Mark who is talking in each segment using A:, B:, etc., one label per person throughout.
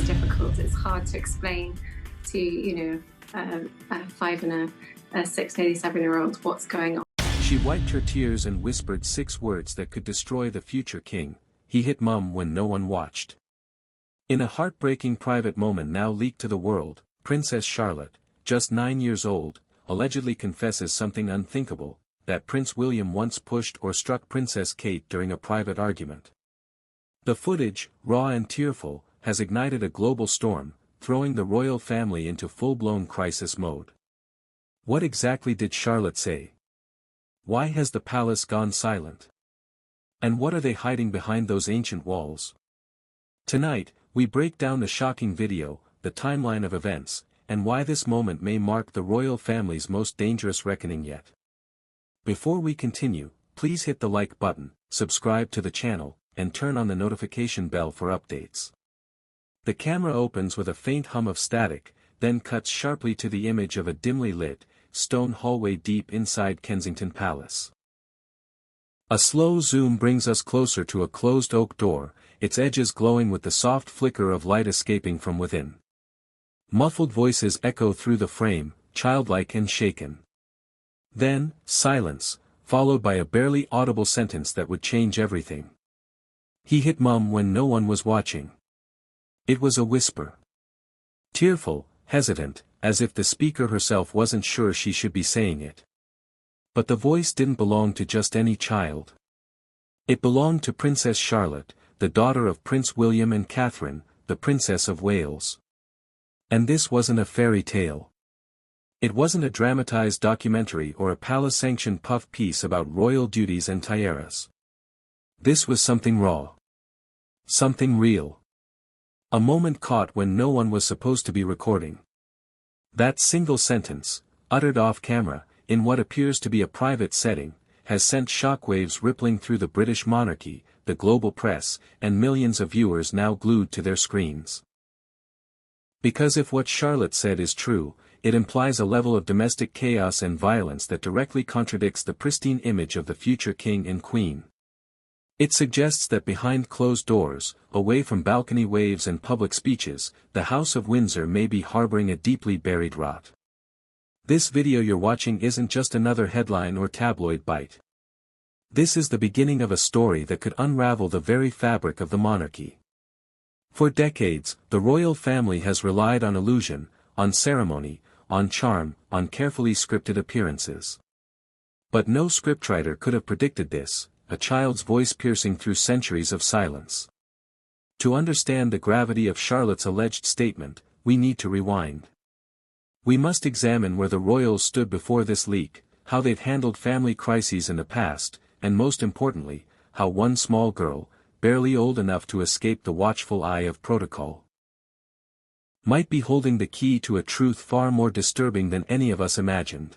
A: difficult. It's hard to explain to, a 5 and a 6, nearly 7-year-old what's going on.
B: She wiped her tears and whispered 6 words that could destroy the future king. He hit Mum when no one watched. In a heartbreaking private moment now leaked to the world, Princess Charlotte, just 9 years old, allegedly confesses something unthinkable, that Prince William once pushed or struck Princess Kate during a private argument. The footage, raw and tearful, has ignited a global storm, throwing the royal family into full-blown crisis mode. What exactly did Charlotte say? Why has the palace gone silent? And what are they hiding behind those ancient walls? Tonight, we break down the shocking video, the timeline of events, and why this moment may mark the royal family's most dangerous reckoning yet. Before we continue, please hit the like button, subscribe to the channel, and turn on the notification bell for updates. The camera opens with a faint hum of static, then cuts sharply to the image of a dimly lit, stone hallway deep inside Kensington Palace. A slow zoom brings us closer to a closed oak door, its edges glowing with the soft flicker of light escaping from within. Muffled voices echo through the frame, childlike and shaken. Then, silence, followed by a barely audible sentence that would change everything. He hit Mum when no one was watching. It was a whisper. Tearful, hesitant, as if the speaker herself wasn't sure she should be saying it. But the voice didn't belong to just any child. It belonged to Princess Charlotte, the daughter of Prince William and Catherine, the Princess of Wales. And this wasn't a fairy tale. It wasn't a dramatized documentary or a palace-sanctioned puff piece about royal duties and tiaras. This was something raw. Something real. A moment caught when no one was supposed to be recording. That single sentence, uttered off-camera, in what appears to be a private setting, has sent shockwaves rippling through the British monarchy, the global press, and millions of viewers now glued to their screens. Because if what Charlotte said is true, it implies a level of domestic chaos and violence that directly contradicts the pristine image of the future king and queen. It suggests that behind closed doors, away from balcony waves and public speeches, the House of Windsor may be harboring a deeply buried rot. This video you're watching isn't just another headline or tabloid bite. This is the beginning of a story that could unravel the very fabric of the monarchy. For decades, the royal family has relied on illusion, on ceremony, on charm, on carefully scripted appearances. But no scriptwriter could have predicted this, a child's voice piercing through centuries of silence. To understand the gravity of Charlotte's alleged statement, we need to rewind. We must examine where the royals stood before this leak, how they've handled family crises in the past, and most importantly, how one small girl, barely old enough to escape the watchful eye of protocol, might be holding the key to a truth far more disturbing than any of us imagined.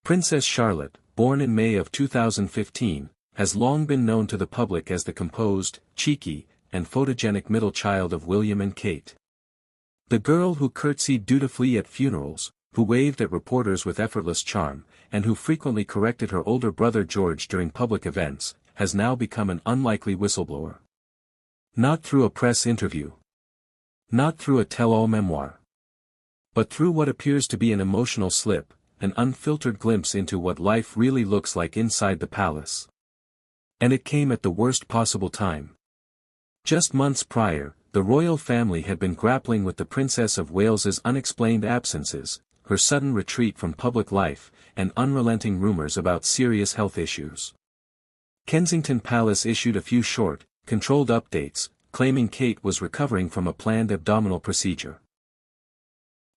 B: Princess Charlotte, born in May of 2015, has long been known to the public as the composed, cheeky, and photogenic middle child of William and Kate. The girl who curtsied dutifully at funerals, who waved at reporters with effortless charm, and who frequently corrected her older brother George during public events, has now become an unlikely whistleblower. Not through a press interview. Not through a tell-all memoir. But through what appears to be an emotional slip, an unfiltered glimpse into what life really looks like inside the palace. And it came at the worst possible time. Just months prior, the royal family had been grappling with the Princess of Wales's unexplained absences, her sudden retreat from public life, and unrelenting rumors about serious health issues. Kensington Palace issued a few short, controlled updates, claiming Kate was recovering from a planned abdominal procedure.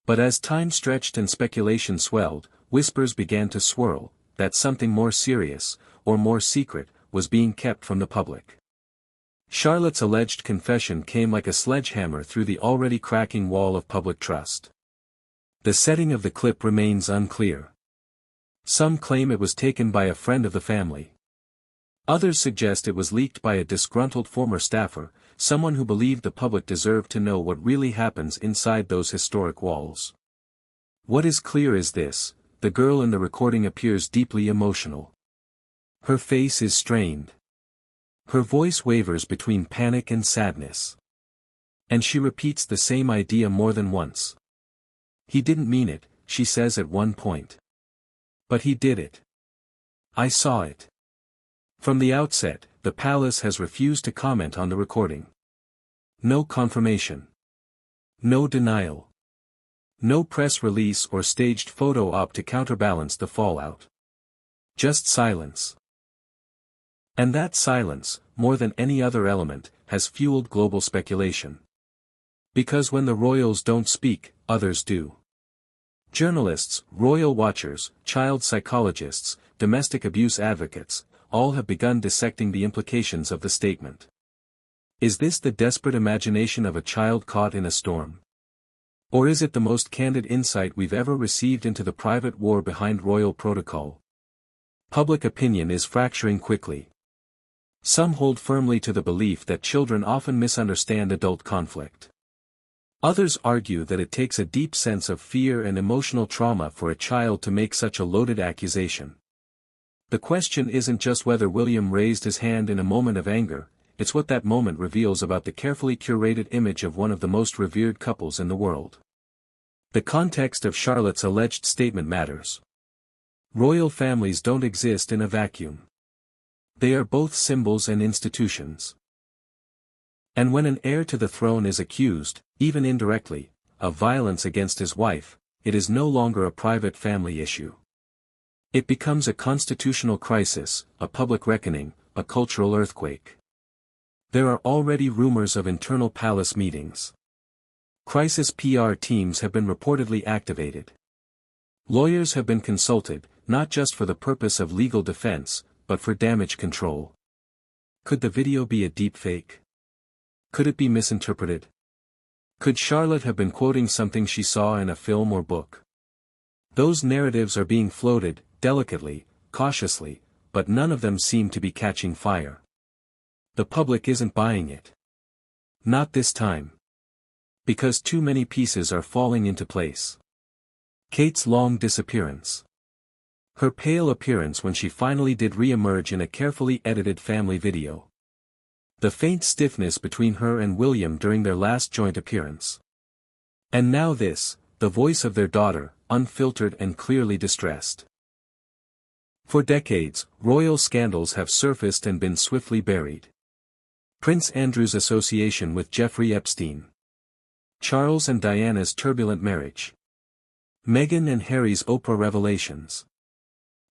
B: But as time stretched and speculation swelled, whispers began to swirl, that something more serious, or more secret, was being kept from the public. Charlotte's alleged confession came like a sledgehammer through the already cracking wall of public trust. The setting of the clip remains unclear. Some claim it was taken by a friend of the family. Others suggest it was leaked by a disgruntled former staffer, someone who believed the public deserved to know what really happens inside those historic walls. What is clear is this: the girl in the recording appears deeply emotional. Her face is strained. Her voice wavers between panic and sadness. And she repeats the same idea more than once. He didn't mean it, she says at one point. But he did it. I saw it. From the outset, the palace has refused to comment on the recording. No confirmation. No denial. No press release or staged photo op to counterbalance the fallout. Just silence. And that silence, more than any other element, has fueled global speculation. Because when the royals don't speak, others do. Journalists, royal watchers, child psychologists, domestic abuse advocates, all have begun dissecting the implications of the statement. Is this the desperate imagination of a child caught in a storm? Or is it the most candid insight we've ever received into the private war behind royal protocol? Public opinion is fracturing quickly. Some hold firmly to the belief that children often misunderstand adult conflict. Others argue that it takes a deep sense of fear and emotional trauma for a child to make such a loaded accusation. The question isn't just whether William raised his hand in a moment of anger, it's what that moment reveals about the carefully curated image of one of the most revered couples in the world. The context of Charlotte's alleged statement matters. Royal families don't exist in a vacuum. They are both symbols and institutions. And when an heir to the throne is accused, even indirectly, of violence against his wife, it is no longer a private family issue. It becomes a constitutional crisis, a public reckoning, a cultural earthquake. There are already rumors of internal palace meetings. Crisis PR teams have been reportedly activated. Lawyers have been consulted, not just for the purpose of legal defense, but for damage control. Could the video be a deepfake? Could it be misinterpreted? Could Charlotte have been quoting something she saw in a film or book? Those narratives are being floated, delicately, cautiously, but none of them seem to be catching fire. The public isn't buying it. Not this time. Because too many pieces are falling into place. Kate's long disappearance. Her pale appearance when she finally did re-emerge in a carefully edited family video. The faint stiffness between her and William during their last joint appearance. And now this, the voice of their daughter, unfiltered and clearly distressed. For decades, royal scandals have surfaced and been swiftly buried. Prince Andrew's association with Jeffrey Epstein. Charles and Diana's turbulent marriage. Meghan and Harry's Oprah revelations.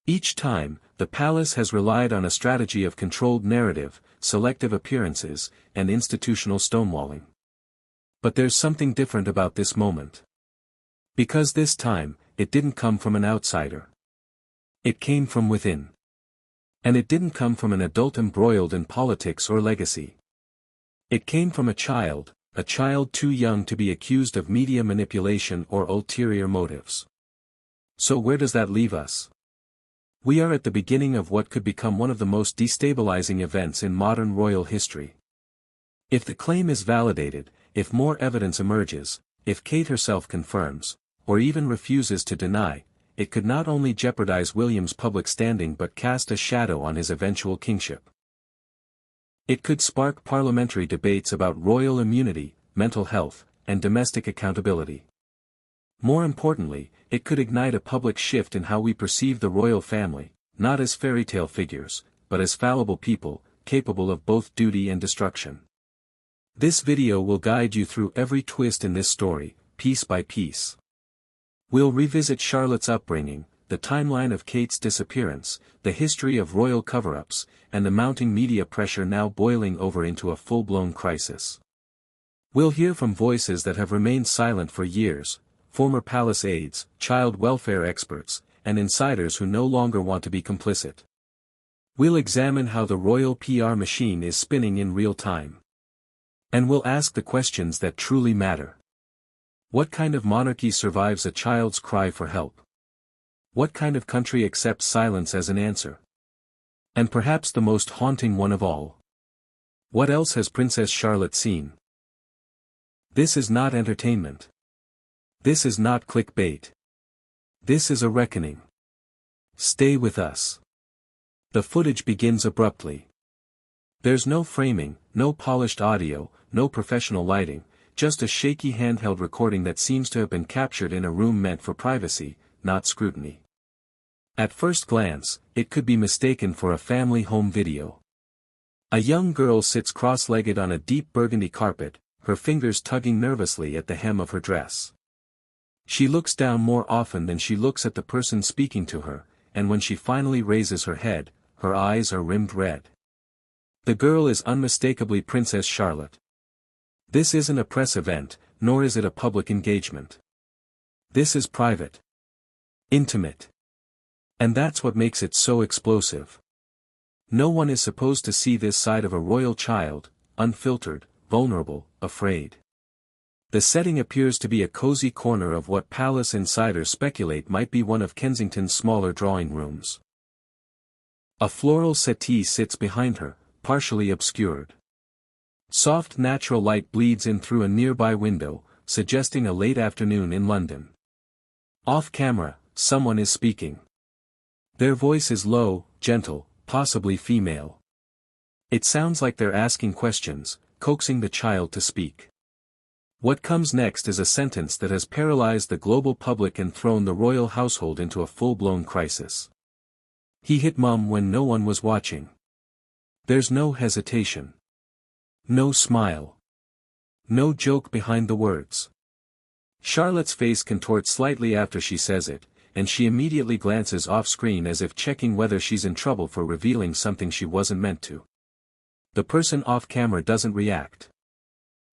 B: Each time, the palace has relied on a strategy of controlled narrative, selective appearances, and institutional stonewalling. But there's something different about this moment. Because this time, it didn't come from an outsider. It came from within. And it didn't come from an adult embroiled in politics or legacy. It came from a child too young to be accused of media manipulation or ulterior motives. So where does that leave us? We are at the beginning of what could become one of the most destabilizing events in modern royal history. If the claim is validated, if more evidence emerges, if Kate herself confirms, or even refuses to deny, it could not only jeopardize William's public standing but cast a shadow on his eventual kingship. It could spark parliamentary debates about royal immunity, mental health, and domestic accountability. More importantly, it could ignite a public shift in how we perceive the royal family, not as fairy tale figures, but as fallible people, capable of both duty and destruction. This video will guide you through every twist in this story, piece by piece. We'll revisit Charlotte's upbringing, the timeline of Kate's disappearance, the history of royal cover-ups, and the mounting media pressure now boiling over into a full-blown crisis. We'll hear from voices that have remained silent for years, former palace aides, child welfare experts, and insiders who no longer want to be complicit. We'll examine how the royal PR machine is spinning in real time. And we'll ask the questions that truly matter. What kind of monarchy survives a child's cry for help? What kind of country accepts silence as an answer? And perhaps the most haunting one of all. What else has Princess Charlotte seen? This is not entertainment. This is not clickbait. This is a reckoning. Stay with us. The footage begins abruptly. There's no framing, no polished audio, no professional lighting, just a shaky handheld recording that seems to have been captured in a room meant for privacy, not scrutiny. At first glance, it could be mistaken for a family home video. A young girl sits cross-legged on a deep burgundy carpet, her fingers tugging nervously at the hem of her dress. She looks down more often than she looks at the person speaking to her, and when she finally raises her head, her eyes are rimmed red. The girl is unmistakably Princess Charlotte. This isn't a press event, nor is it a public engagement. This is private. Intimate. And that's what makes it so explosive. No one is supposed to see this side of a royal child, unfiltered, vulnerable, afraid. The setting appears to be a cozy corner of what palace insiders speculate might be one of Kensington's smaller drawing rooms. A floral settee sits behind her, partially obscured. Soft natural light bleeds in through a nearby window, suggesting a late afternoon in London. Off camera, someone is speaking. Their voice is low, gentle, possibly female. It sounds like they're asking questions, coaxing the child to speak. What comes next is a sentence that has paralyzed the global public and thrown the royal household into a full-blown crisis. He hit Mum when no one was watching. There's no hesitation. No smile. No joke behind the words. Charlotte's face contorts slightly after she says it, and she immediately glances off-screen as if checking whether she's in trouble for revealing something she wasn't meant to. The person off-camera doesn't react.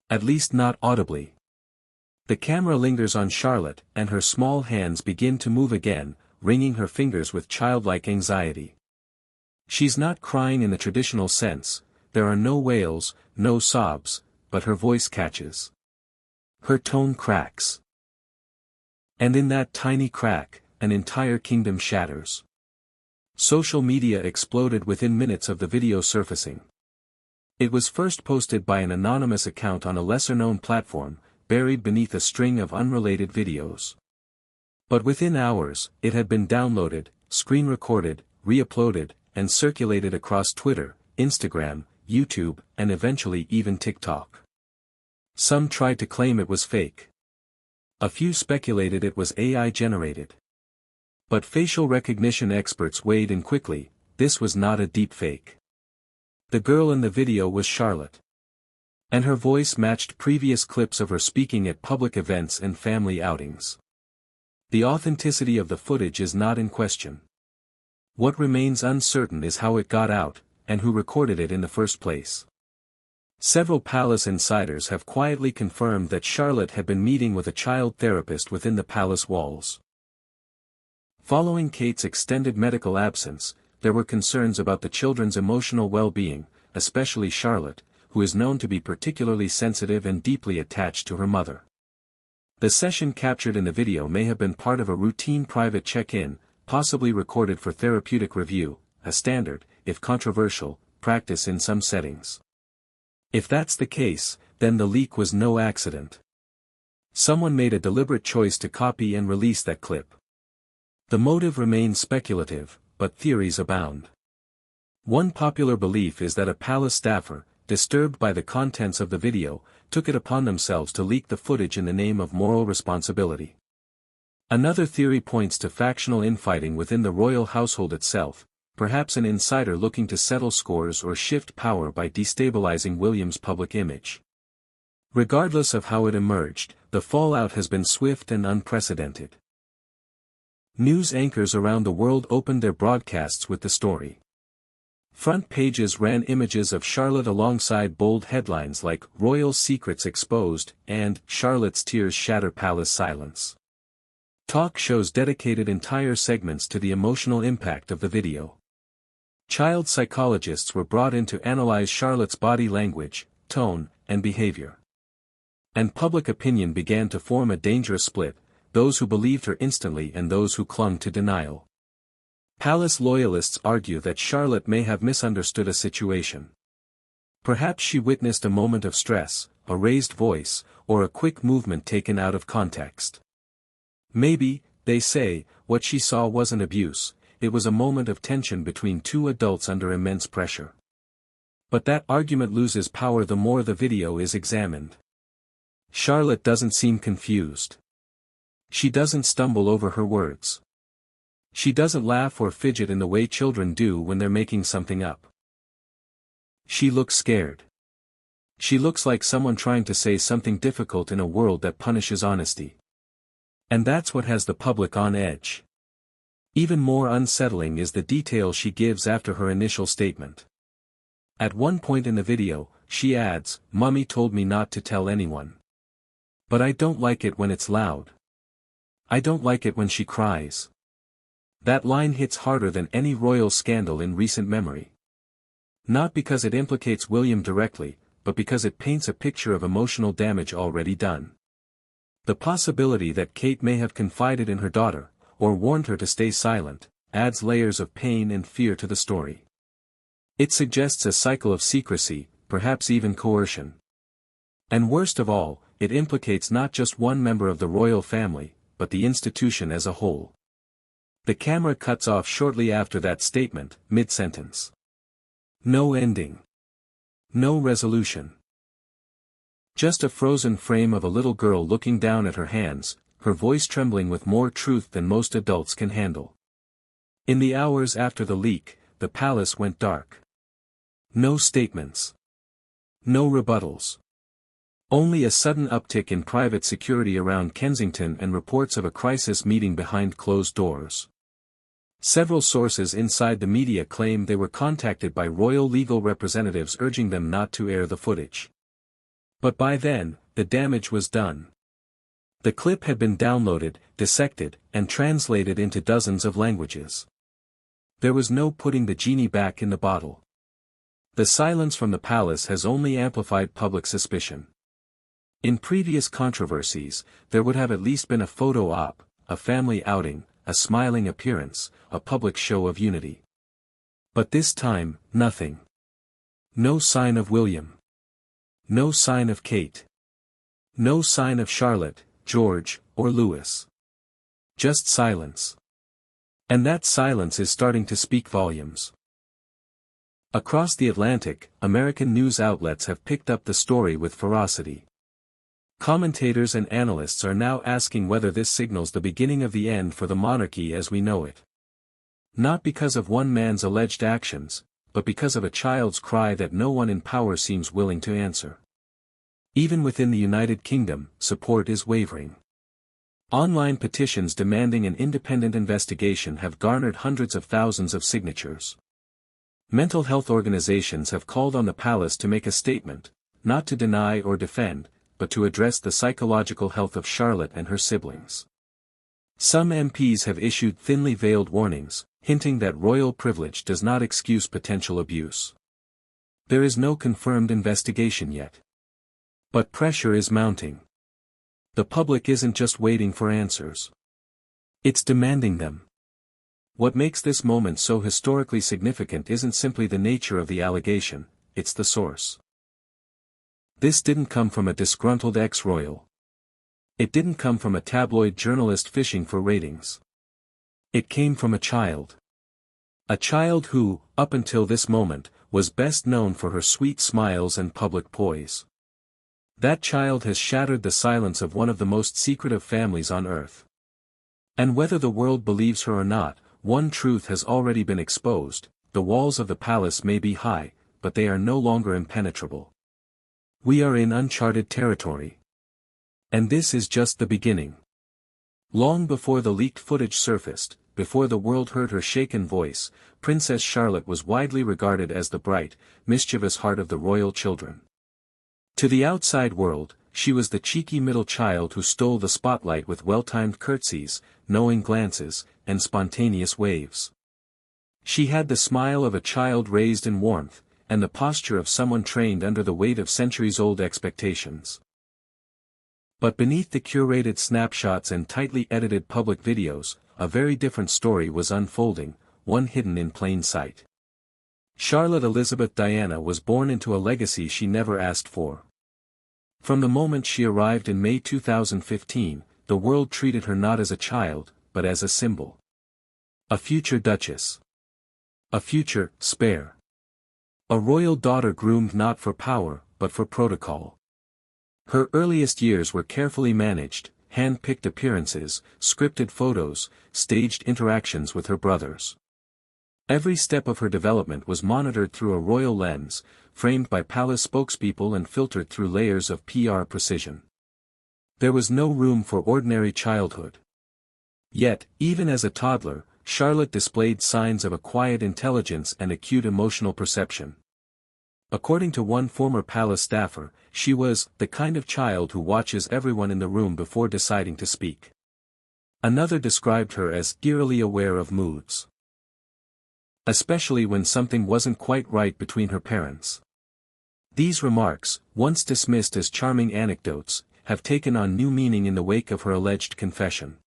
B: At least not audibly. The camera lingers on Charlotte, and her small hands begin to move again, wringing her fingers with childlike anxiety. She's not crying in the traditional sense, there are no wails, no sobs, but her voice catches. Her tone cracks. And in that tiny crack, an entire kingdom shatters. Social media exploded within minutes of the video surfacing. It was first posted by an anonymous account on a lesser-known platform, buried beneath a string of unrelated videos. But within hours, it had been downloaded, screen-recorded, re-uploaded, and circulated across Twitter, Instagram, YouTube, and eventually even TikTok. Some tried to claim it was fake. A few speculated it was AI-generated. But facial recognition experts weighed in quickly, this was not a deepfake. The girl in the video was Charlotte. And her voice matched previous clips of her speaking at public events and family outings. The authenticity of the footage is not in question. What remains uncertain is how it got out, and who recorded it in the first place. Several palace insiders have quietly confirmed that Charlotte had been meeting with a child therapist within the palace walls. Following Kate's extended medical absence, there were concerns about the children's emotional well-being, especially Charlotte, who is known to be particularly sensitive and deeply attached to her mother. The session captured in the video may have been part of a routine private check-in, possibly recorded for therapeutic review, a standard, if controversial, practice in some settings. If that's the case, then the leak was no accident. Someone made a deliberate choice to copy and release that clip. The motive remains speculative, but theories abound. One popular belief is that a palace staffer, disturbed by the contents of the video, took it upon themselves to leak the footage in the name of moral responsibility. Another theory points to factional infighting within the royal household itself, perhaps an insider looking to settle scores or shift power by destabilizing William's public image. Regardless of how it emerged, the fallout has been swift and unprecedented. News anchors around the world opened their broadcasts with the story. Front pages ran images of Charlotte alongside bold headlines like "Royal Secrets Exposed" and "Charlotte's Tears Shatter Palace Silence." Talk shows dedicated entire segments to the emotional impact of the video. Child psychologists were brought in to analyze Charlotte's body language, tone, and behavior. And public opinion began to form a dangerous split, those who believed her instantly and those who clung to denial. Palace loyalists argue that Charlotte may have misunderstood a situation. Perhaps she witnessed a moment of stress, a raised voice, or a quick movement taken out of context. Maybe, they say, what she saw wasn't abuse, it was a moment of tension between two adults under immense pressure. But that argument loses power the more the video is examined. Charlotte doesn't seem confused. She doesn't stumble over her words. She doesn't laugh or fidget in the way children do when they're making something up. She looks scared. She looks like someone trying to say something difficult in a world that punishes honesty. And that's what has the public on edge. Even more unsettling is the detail she gives after her initial statement. At one point in the video, she adds, "Mummy told me not to tell anyone. But I don't like it when it's loud. I don't like it when she cries." That line hits harder than any royal scandal in recent memory. Not because it implicates William directly, but because it paints a picture of emotional damage already done. The possibility that Kate may have confided in her daughter, or warned her to stay silent, adds layers of pain and fear to the story. It suggests a cycle of secrecy, perhaps even coercion. And worst of all, it implicates not just one member of the royal family, but the institution as a whole. The camera cuts off shortly after that statement, mid-sentence. No ending. No resolution. Just a frozen frame of a little girl looking down at her hands, her voice trembling with more truth than most adults can handle. In the hours after the leak, the palace went dark. No statements. No rebuttals. Only a sudden uptick in private security around Kensington and reports of a crisis meeting behind closed doors. Several sources inside the media claim they were contacted by royal legal representatives urging them not to air the footage. But by then, the damage was done. The clip had been downloaded, dissected, and translated into dozens of languages. There was no putting the genie back in the bottle. The silence from the palace has only amplified public suspicion. In previous controversies, there would have at least been a photo op, a family outing, a smiling appearance, a public show of unity. But this time, nothing. No sign of William. No sign of Kate. No sign of Charlotte, George, or Louis. Just silence. And that silence is starting to speak volumes. Across the Atlantic, American news outlets have picked up the story with ferocity. Commentators and analysts are now asking whether this signals the beginning of the end for the monarchy as we know it. Not because of one man's alleged actions, but because of a child's cry that no one in power seems willing to answer. Even within the United Kingdom, support is wavering. Online petitions demanding an independent investigation have garnered hundreds of thousands of signatures. Mental health organizations have called on the palace to make a statement, not to deny or defend, but to address the psychological health of Charlotte and her siblings. Some MPs have issued thinly veiled warnings, hinting that royal privilege does not excuse potential abuse. There is no confirmed investigation yet. But pressure is mounting. The public isn't just waiting for answers. It's demanding them. What makes this moment so historically significant isn't simply the nature of the allegation, it's the source. This didn't come from a disgruntled ex-royal. It didn't come from a tabloid journalist fishing for ratings. It came from a child. A child who, up until this moment, was best known for her sweet smiles and public poise. That child has shattered the silence of one of the most secretive families on earth. And whether the world believes her or not, one truth has already been exposed: the walls of the palace may be high, but they are no longer impenetrable. We are in uncharted territory. And this is just the beginning. Long before the leaked footage surfaced, before the world heard her shaken voice, Princess Charlotte was widely regarded as the bright, mischievous heart of the royal children. To the outside world, she was the cheeky middle child who stole the spotlight with well-timed curtsies, knowing glances, and spontaneous waves. She had the smile of a child raised in warmth, and the posture of someone trained under the weight of centuries-old expectations. But beneath the curated snapshots and tightly edited public videos, a very different story was unfolding, one hidden in plain sight. Charlotte Elizabeth Diana was born into a legacy she never asked for. From the moment she arrived in May 2015, the world treated her not as a child, but as a symbol. A future duchess. A future spare. A royal daughter groomed not for power, but for protocol. Her earliest years were carefully managed, hand-picked appearances, scripted photos, staged interactions with her brothers. Every step of her development was monitored through a royal lens, framed by palace spokespeople and filtered through layers of PR precision. There was no room for ordinary childhood. Yet, even as a toddler, Charlotte displayed signs of a quiet intelligence and acute emotional perception. According to one former palace staffer, she was the kind of child who watches everyone in the room before deciding to speak. Another described her as eerily aware of moods, especially when something wasn't quite right between her parents. These remarks, once dismissed as charming anecdotes, have taken on new meaning in the wake of her alleged confession.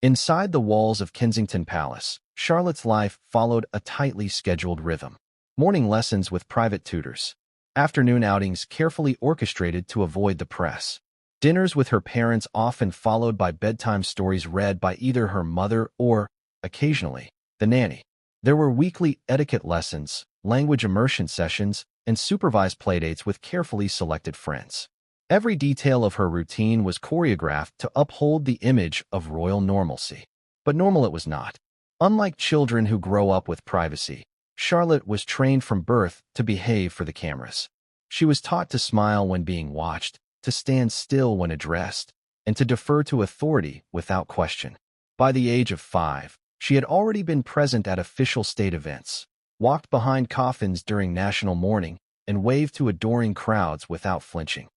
C: Inside the walls of Kensington Palace, Charlotte's life followed a tightly scheduled rhythm. Morning lessons with private tutors. Afternoon outings carefully orchestrated to avoid the press. Dinners with her parents often followed by bedtime stories read by either her mother or, occasionally, the nanny. There were weekly etiquette lessons, language immersion sessions, and supervised playdates with carefully selected friends. Every detail of her routine was choreographed to uphold the image of royal normalcy. But normal it was not. Unlike children who grow up with privacy, Charlotte was trained from birth to behave for the cameras. She was taught to smile when being watched, to stand still when addressed, and to defer to authority without question. By the age of 5, she had already been present at official state events, walked behind coffins during national mourning, and waved to adoring crowds without flinching.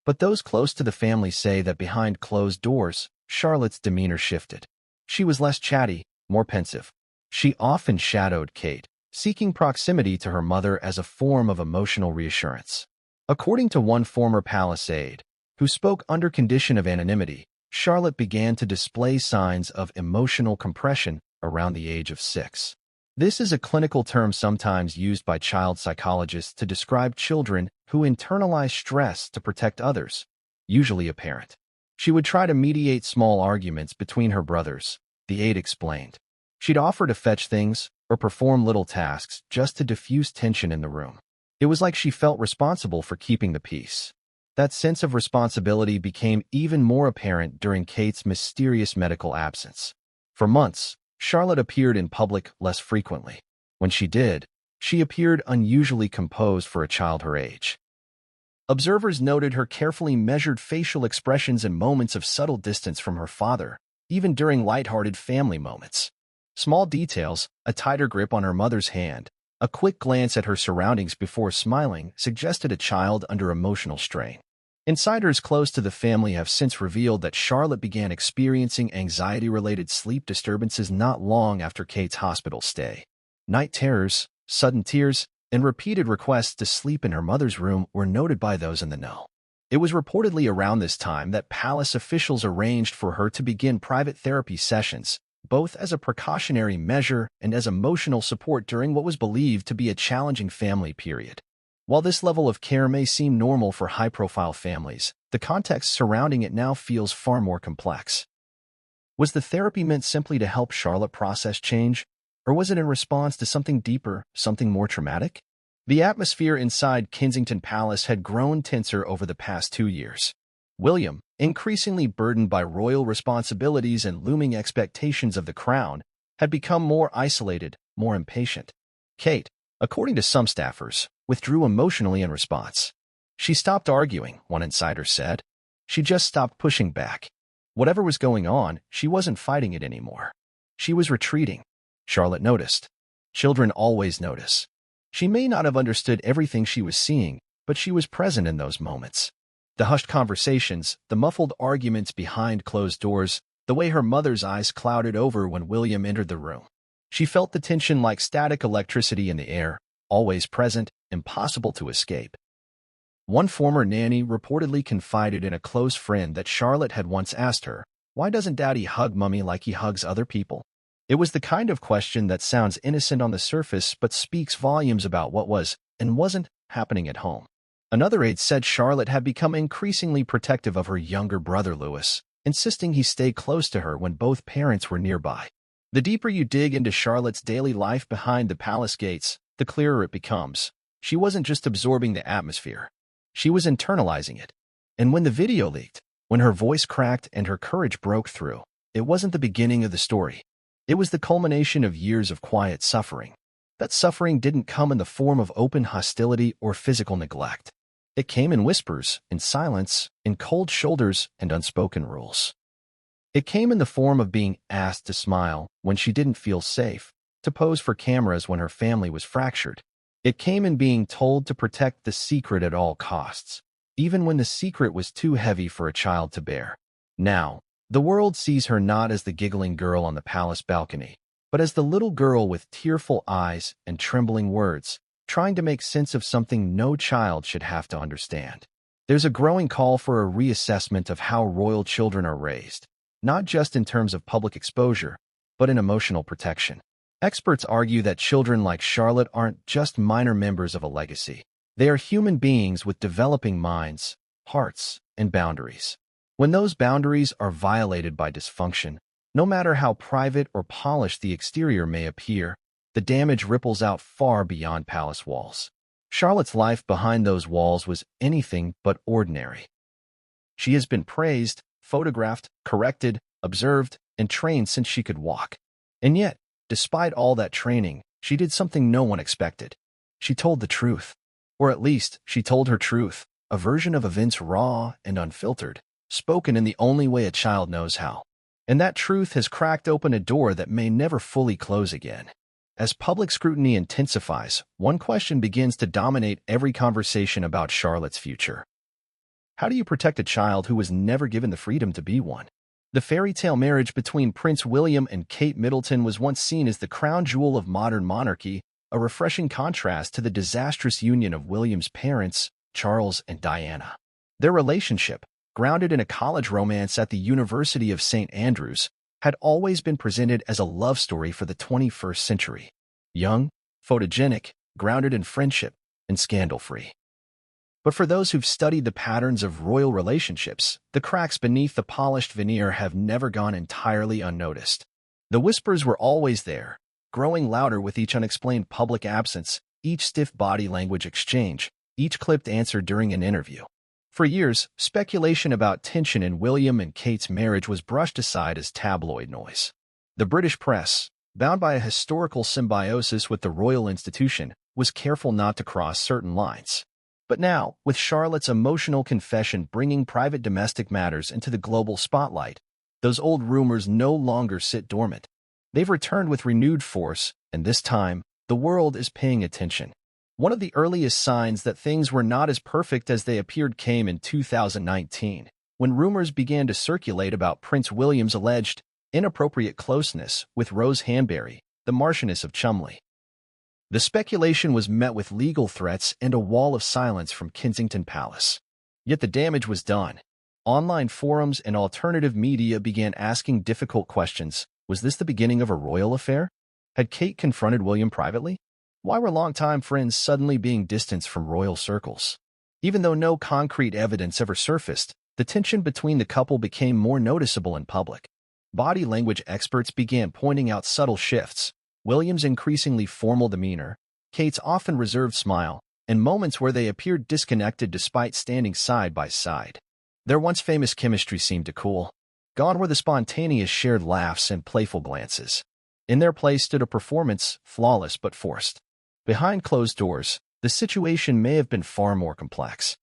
C: But those close to the family say that behind closed doors, Charlotte's demeanor shifted. She was less chatty, more pensive. She often shadowed Kate, seeking proximity to her mother as a form of emotional reassurance. According to one former palace aide, who spoke under condition of anonymity, Charlotte began to display signs of emotional compression around the age of 6. This is a clinical term sometimes used by child psychologists to describe children who internalize stress to protect others, usually a parent. She would try to mediate small arguments between her brothers, the aide explained. She'd offer to fetch things or perform little tasks just to diffuse tension in the room. It was like she felt responsible for keeping the peace. That sense of responsibility became even more apparent during Kate's mysterious medical absence. For months, Charlotte appeared in public less frequently. When she did, she appeared unusually composed for a child her age. Observers noted her carefully measured facial expressions and moments of subtle distance from her father, even during lighthearted family moments. Small details, a tighter grip on her mother's hand, a quick glance at her surroundings before smiling suggested a child under emotional strain. Insiders close to the family have since revealed that Charlotte began experiencing anxiety-related sleep disturbances not long after Kate's hospital stay. Night terrors, sudden tears, and repeated requests to sleep in her mother's room were noted by those in the know. It was reportedly around this time that palace officials arranged for her to begin private therapy sessions, both as a precautionary measure and as emotional support during what was believed to be a challenging family period. While this level of care may seem normal for high-profile families, the context surrounding it now feels far more complex. Was the therapy meant simply to help Charlotte process change, or was it in response to something deeper, something more traumatic? The atmosphere inside Kensington Palace had grown tenser over the past 2 years. William, increasingly burdened by royal responsibilities and looming expectations of the crown, had become more isolated, more impatient. Kate, according to some staffers, withdrew emotionally in response. She stopped arguing, one insider said. She just stopped pushing back. Whatever was going on, she wasn't fighting it anymore. She was retreating. Charlotte noticed. Children always notice. She may not have understood everything she was seeing, but she was present in those moments. The hushed conversations, the muffled arguments behind closed doors, the way her mother's eyes clouded over when William entered the room. She felt the tension like static electricity in the air, always present, impossible to escape. One former nanny reportedly confided in a close friend that Charlotte had once asked her, "Why doesn't Daddy hug Mummy like he hugs other people?" It was the kind of question that sounds innocent on the surface but speaks volumes about what was and wasn't happening at home. Another aide said Charlotte had become increasingly protective of her younger brother Louis, insisting he stay close to her when both parents were nearby. The deeper you dig into Charlotte's daily life behind the palace gates, the clearer it becomes. She wasn't just absorbing the atmosphere. She was internalizing it, And when the video leaked, when her voice cracked and her courage broke through, it wasn't the beginning of the story. It was the culmination of years of quiet suffering. That suffering didn't come in the form of open hostility or physical neglect. It came in whispers, in silence, in cold shoulders and unspoken rules. It came in the form of being asked to smile when she didn't feel safe, to pose for cameras when her family was fractured. It came in being told to protect the secret at all costs, even when the secret was too heavy for a child to bear. Now, the world sees her not as the giggling girl on the palace balcony, but as the little girl with tearful eyes and trembling words, trying to make sense of something no child should have to understand. There's a growing call for a reassessment of how royal children are raised, not just in terms of public exposure, but in emotional protection. Experts argue that children like Charlotte aren't just minor members of a legacy. They are human beings with developing minds, hearts, and boundaries. When those boundaries are violated by dysfunction, no matter how private or polished the exterior may appear, the damage ripples out far beyond palace walls. Charlotte's life behind those walls was anything but ordinary. She has been praised, photographed, corrected, observed, and trained since she could walk. And yet, despite all that training, she did something no one expected. She told the truth. Or at least, she told her truth, a version of events raw and unfiltered, spoken in the only way a child knows how. And that truth has cracked open a door that may never fully close again. As public scrutiny intensifies, one question begins to dominate every conversation about Charlotte's future. How do you protect a child who was never given the freedom to be one? The fairy tale marriage between Prince William and Kate Middleton was once seen as the crown jewel of modern monarchy, a refreshing contrast to the disastrous union of William's parents, Charles and Diana. Their relationship, grounded in a college romance at the University of St. Andrews, had always been presented as a love story for the 21st century. Young, photogenic, grounded in friendship, and scandal-free. But for those who've studied the patterns of royal relationships, the cracks beneath the polished veneer have never gone entirely unnoticed. The whispers were always there, growing louder with each unexplained public absence, each stiff body language exchange, each clipped answer during an interview. For years, speculation about tension in William and Kate's marriage was brushed aside as tabloid noise. The British press, bound by a historical symbiosis with the royal institution, was careful not to cross certain lines. But now, with Charlotte's emotional confession bringing private domestic matters into the global spotlight, those old rumors no longer sit dormant. They've returned with renewed force, and this time, the world is paying attention. One of the earliest signs that things were not as perfect as they appeared came in 2019, when rumors began to circulate about Prince William's alleged inappropriate closeness with Rose Hanbury, the Marchioness of Cholmondeley. The speculation was met with legal threats and a wall of silence from Kensington Palace. Yet the damage was done. Online forums and alternative media began asking difficult questions. Was this the beginning of a royal affair? Had Kate confronted William privately? Why were longtime friends suddenly being distanced from royal circles? Even though no concrete evidence ever surfaced, the tension between the couple became more noticeable in public. Body language experts began pointing out subtle shifts, William's increasingly formal demeanor, Kate's often reserved smile, and moments where they appeared disconnected despite standing side by side. Their once famous chemistry seemed to cool. Gone were the spontaneous shared laughs and playful glances. In their place stood a performance, flawless but forced. Behind closed doors, the situation may have been far more complex.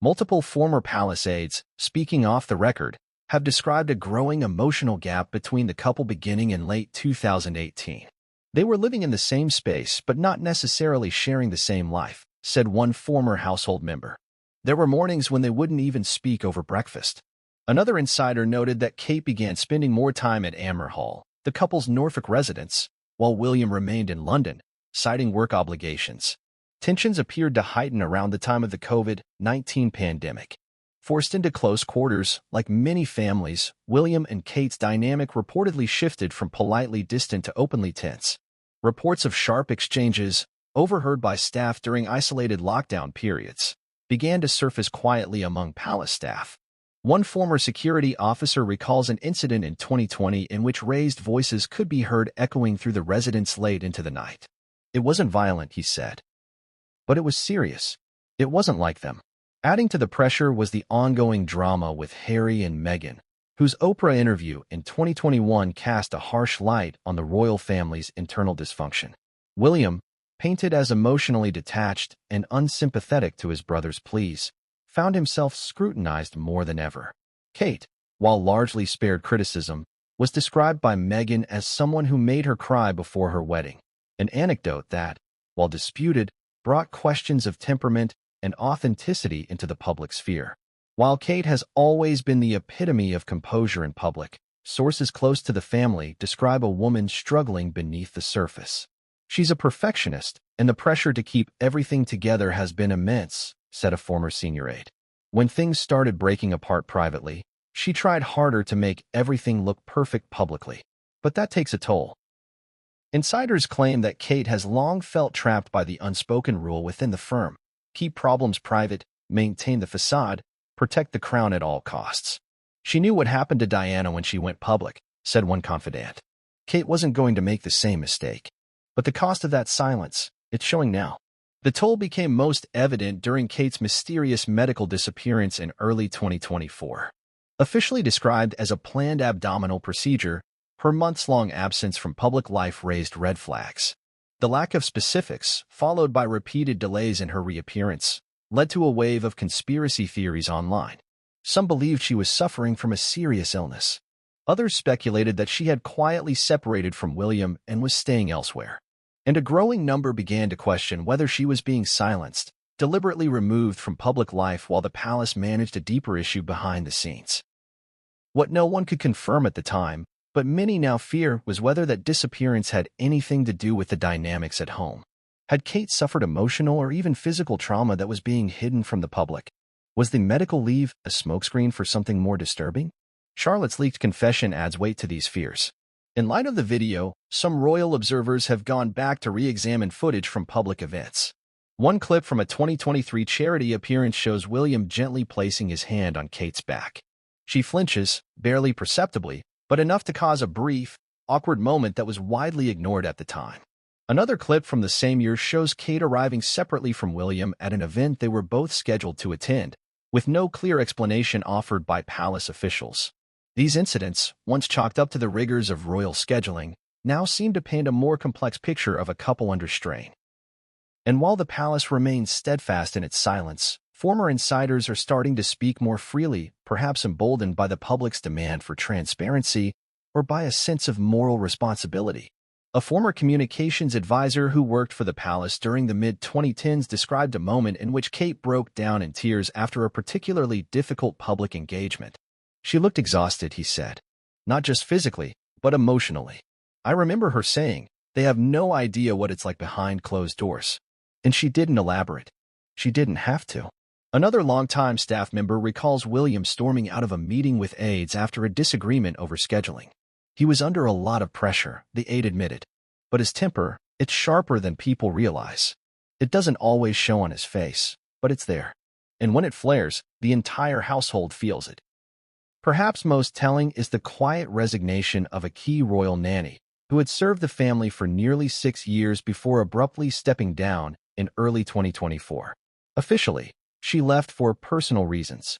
C: Multiple former palace aides, speaking off the record, have described a growing emotional gap between the couple beginning in late 2018. They were living in the same space but not necessarily sharing the same life, said one former household member. There were mornings when they wouldn't even speak over breakfast. Another insider noted that Kate began spending more time at Amer Hall, the couple's Norfolk residence, while William remained in London, citing work obligations. Tensions appeared to heighten around the time of the COVID-19 pandemic. Forced into close quarters, like many families, William and Kate's dynamic reportedly shifted from politely distant to openly tense. Reports of sharp exchanges, overheard by staff during isolated lockdown periods, began to surface quietly among palace staff. One former security officer recalls an incident in 2020 in which raised voices could be heard echoing through the residence late into the night. It wasn't violent, he said. But it was serious. It wasn't like them. Adding to the pressure was the ongoing drama with Harry and Meghan, whose Oprah interview in 2021 cast a harsh light on the royal family's internal dysfunction. William, painted as emotionally detached and unsympathetic to his brother's pleas, found himself scrutinized more than ever. Kate, while largely spared criticism, was described by Meghan as someone who made her cry before her wedding, an anecdote that, while disputed, brought questions of temperament and authenticity into the public sphere. While Kate has always been the epitome of composure in public, sources close to the family describe a woman struggling beneath the surface. "She's a perfectionist, and the pressure to keep everything together has been immense," said a former senior aide. "When things started breaking apart privately, she tried harder to make everything look perfect publicly. But that takes a toll." Insiders claim that Kate has long felt trapped by the unspoken rule within the firm: keep problems private, maintain the facade, protect the crown at all costs. "She knew what happened to Diana when she went public," said one confidant. "Kate wasn't going to make the same mistake. But the cost of that silence, it's showing now." The toll became most evident during Kate's mysterious medical disappearance in early 2024. Officially described as a planned abdominal procedure, her months-long absence from public life raised red flags. The lack of specifics, followed by repeated delays in her reappearance, led to a wave of conspiracy theories online. Some believed she was suffering from a serious illness. Others speculated that she had quietly separated from William and was staying elsewhere. And a growing number began to question whether she was being silenced, deliberately removed from public life while the palace managed a deeper issue behind the scenes. What no one could confirm at the time, but many now fear, was whether that disappearance had anything to do with the dynamics at home. Had Kate suffered emotional or even physical trauma that was being hidden from the public? Was the medical leave a smokescreen for something more disturbing? Charlotte's leaked confession adds weight to these fears. In light of the video, some royal observers have gone back to re-examine footage from public events. One clip from a 2023 charity appearance shows William gently placing his hand on Kate's back. She flinches, barely perceptibly, but enough to cause a brief, awkward moment that was widely ignored at the time. Another clip from the same year shows Kate arriving separately from William at an event they were both scheduled to attend, with no clear explanation offered by palace officials. These incidents, once chalked up to the rigors of royal scheduling, now seem to paint a more complex picture of a couple under strain. And while the palace remains steadfast in its silence, former insiders are starting to speak more freely, perhaps emboldened by the public's demand for transparency or by a sense of moral responsibility. A former communications advisor who worked for the palace during the mid-2010s described a moment in which Kate broke down in tears after a particularly difficult public engagement. "She looked exhausted," he said. "Not just physically, but emotionally. I remember her saying, 'They have no idea what it's like behind closed doors.' And she didn't elaborate. She didn't have to." Another longtime staff member recalls William storming out of a meeting with aides after a disagreement over scheduling. "He was under a lot of pressure," the aide admitted. "But his temper, it's sharper than people realize. It doesn't always show on his face, but it's there. And when it flares, the entire household feels it." Perhaps most telling is the quiet resignation of a key royal nanny who had served the family for nearly 6 years before abruptly stepping down in early 2024. Officially, she left for personal reasons.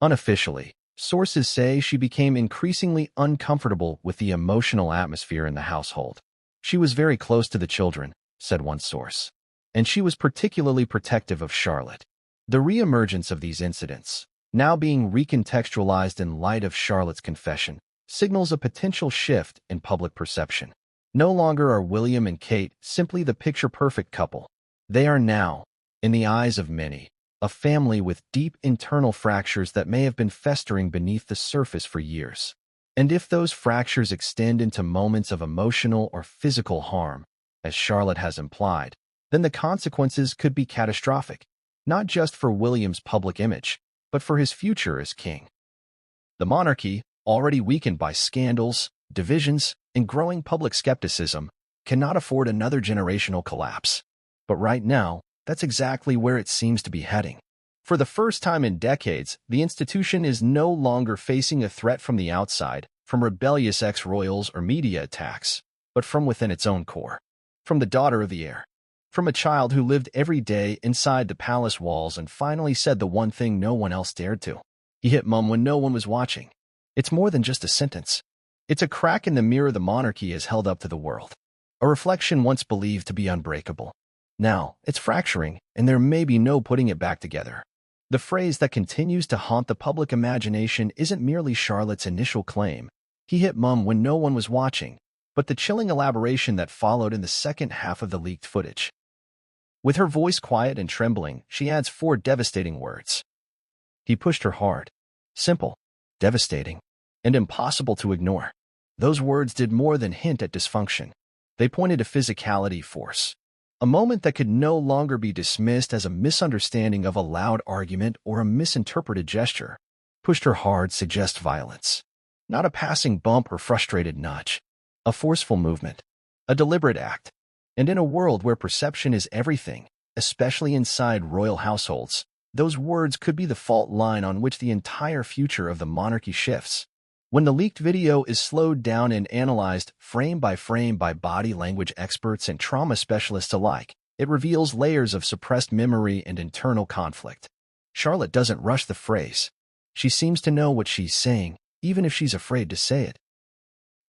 C: Unofficially, sources say she became increasingly uncomfortable with the emotional atmosphere in the household. "She was very close to the children," said one source. "And she was particularly protective of Charlotte." The reemergence of these incidents, now being recontextualized in light of Charlotte's confession, signals a potential shift in public perception. No longer are William and Kate simply the picture-perfect couple. They are now, in the eyes of many, a family with deep internal fractures that may have been festering beneath the surface for years. And if those fractures extend into moments of emotional or physical harm, as Charlotte has implied, then the consequences could be catastrophic, not just for William's public image, but for his future as king. The monarchy, already weakened by scandals, divisions, and growing public skepticism, cannot afford another generational collapse. But right now, that's exactly where it seems to be heading. For the first time in decades, the institution is no longer facing a threat from the outside, from rebellious ex-royals or media attacks, but from within its own core. From the daughter of the heir. From a child who lived every day inside the palace walls and finally said the one thing no one else dared to. He hit Mum when no one was watching. It's more than just a sentence. It's a crack in the mirror the monarchy has held up to the world. A reflection once believed to be unbreakable. Now, it's fracturing, and there may be no putting it back together. The phrase that continues to haunt the public imagination isn't merely Charlotte's initial claim, "He hit Mum when no one was watching," but the chilling elaboration that followed in the second half of the leaked footage. With her voice quiet and trembling, she adds 4 devastating words. He pushed her hard. Simple, devastating, and impossible to ignore. Those words did more than hint at dysfunction. They pointed to physicality, force. A moment that could no longer be dismissed as a misunderstanding of a loud argument or a misinterpreted gesture. Pushed her hard suggests violence. Not a passing bump or frustrated nudge. A forceful movement. A deliberate act. And in a world where perception is everything, especially inside royal households, those words could be the fault line on which the entire future of the monarchy shifts. When the leaked video is slowed down and analyzed frame by body language experts and trauma specialists alike, it reveals layers of suppressed memory and internal conflict. Charlotte doesn't rush the phrase. She seems to know what she's saying, even if she's afraid to say it.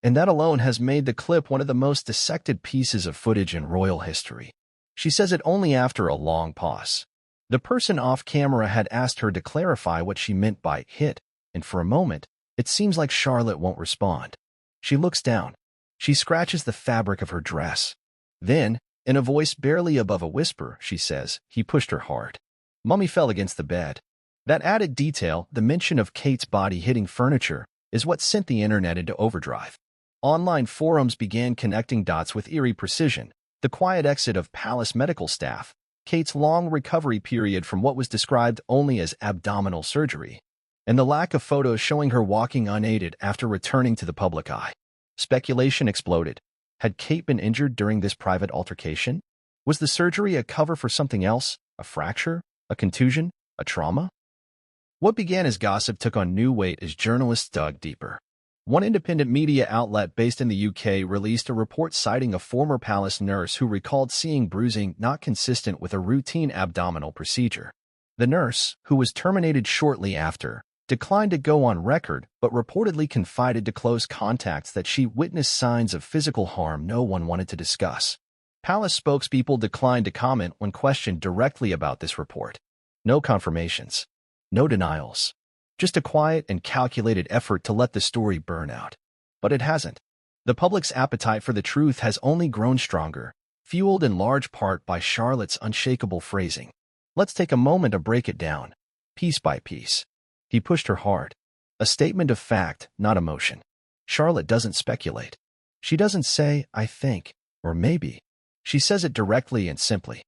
C: And that alone has made the clip one of the most dissected pieces of footage in royal history. She says it only after a long pause. The person off camera had asked her to clarify what she meant by hit, and for a moment, it seems like Charlotte won't respond. She looks down. She scratches the fabric of her dress. Then, in a voice barely above a whisper, she says, "He pushed her hard." Mummy fell against the bed. That added detail, the mention of Kate's body hitting furniture, is what sent the internet into overdrive. Online forums began connecting dots with eerie precision. The quiet exit of palace medical staff, Kate's long recovery period from what was described only as abdominal surgery, and the lack of photos showing her walking unaided after returning to the public eye. Speculation exploded. Had Kate been injured during this private altercation? Was the surgery a cover for something else? A fracture? A contusion? A trauma? What began as gossip took on new weight as journalists dug deeper. One independent media outlet based in the UK released a report citing a former palace nurse who recalled seeing bruising not consistent with a routine abdominal procedure. The nurse, who was terminated shortly after, declined to go on record but reportedly confided to close contacts that she witnessed signs of physical harm no one wanted to discuss. Palace spokespeople declined to comment when questioned directly about this report. No confirmations. No denials. Just a quiet and calculated effort to let the story burn out. But it hasn't. The public's appetite for the truth has only grown stronger, fueled in large part by Charlotte's unshakable phrasing. Let's take a moment to break it down, piece by piece. He pushed her hard. A statement of fact, not emotion. Charlotte doesn't speculate. She doesn't say, "I think," or "maybe." She says it directly and simply.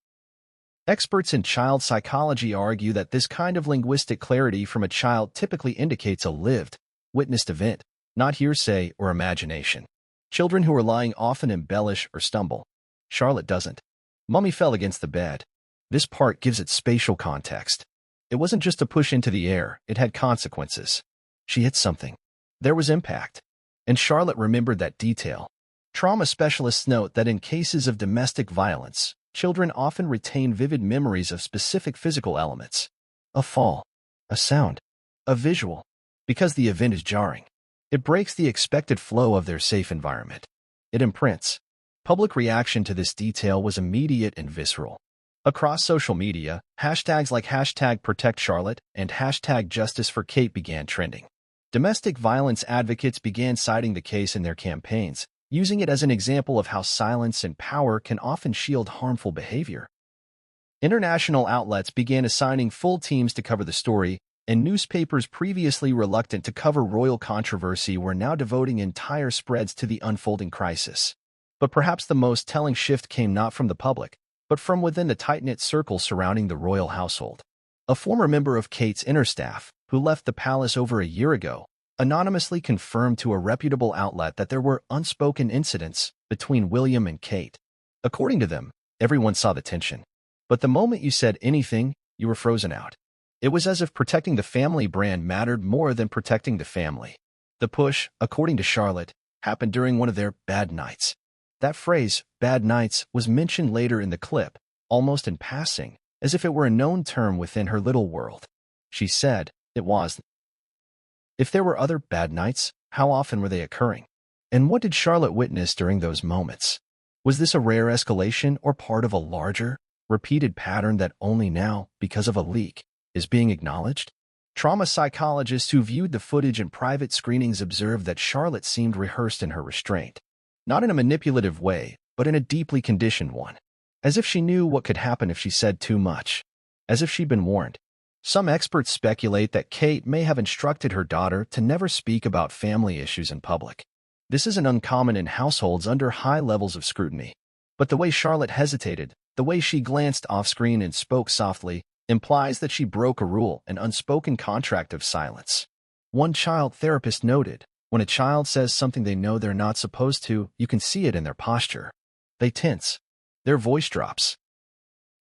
C: Experts in child psychology argue that this kind of linguistic clarity from a child typically indicates a lived, witnessed event, not hearsay or imagination. Children who are lying often embellish or stumble. Charlotte doesn't. Mummy fell against the bed. This part gives it spatial context. It wasn't just a push into the air, it had consequences. She hit something. There was impact. And Charlotte remembered that detail. Trauma specialists note that in cases of domestic violence, children often retain vivid memories of specific physical elements. A fall, a sound, a visual. Because the event is jarring, it breaks the expected flow of their safe environment. It imprints. Public reaction to this detail was immediate and visceral. Across social media, hashtags like #ProtectCharlotte and #JusticeForKate began trending. Domestic violence advocates began citing the case in their campaigns, using it as an example of how silence and power can often shield harmful behavior. International outlets began assigning full teams to cover the story, and newspapers previously reluctant to cover royal controversy were now devoting entire spreads to the unfolding crisis. But perhaps the most telling shift came not from the public, but from within the tight-knit circle surrounding the royal household. A former member of Kate's inner staff, who left the palace over a year ago, anonymously confirmed to a reputable outlet that there were unspoken incidents between William and Kate. According to them, everyone saw the tension. But the moment you said anything, you were frozen out. It was as if protecting the family brand mattered more than protecting the family. The push, according to Charlotte, happened during one of their bad nights. That phrase, "bad nights," was mentioned later in the clip, almost in passing, as if it were a known term within her little world. She said, "It was." If there were other bad nights, how often were they occurring? And what did Charlotte witness during those moments? Was this a rare escalation or part of a larger, repeated pattern that only now, because of a leak, is being acknowledged? Trauma psychologists who viewed the footage in private screenings observed that Charlotte seemed rehearsed in her restraint. Not in a manipulative way, but in a deeply conditioned one. As if she knew what could happen if she said too much. As if she'd been warned. Some experts speculate that Kate may have instructed her daughter to never speak about family issues in public. This isn't uncommon in households under high levels of scrutiny. But the way Charlotte hesitated, the way she glanced off-screen and spoke softly, implies that she broke a rule, an unspoken contract of silence. One child therapist noted, when a child says something they know they're not supposed to, you can see it in their posture. They tense. Their voice drops.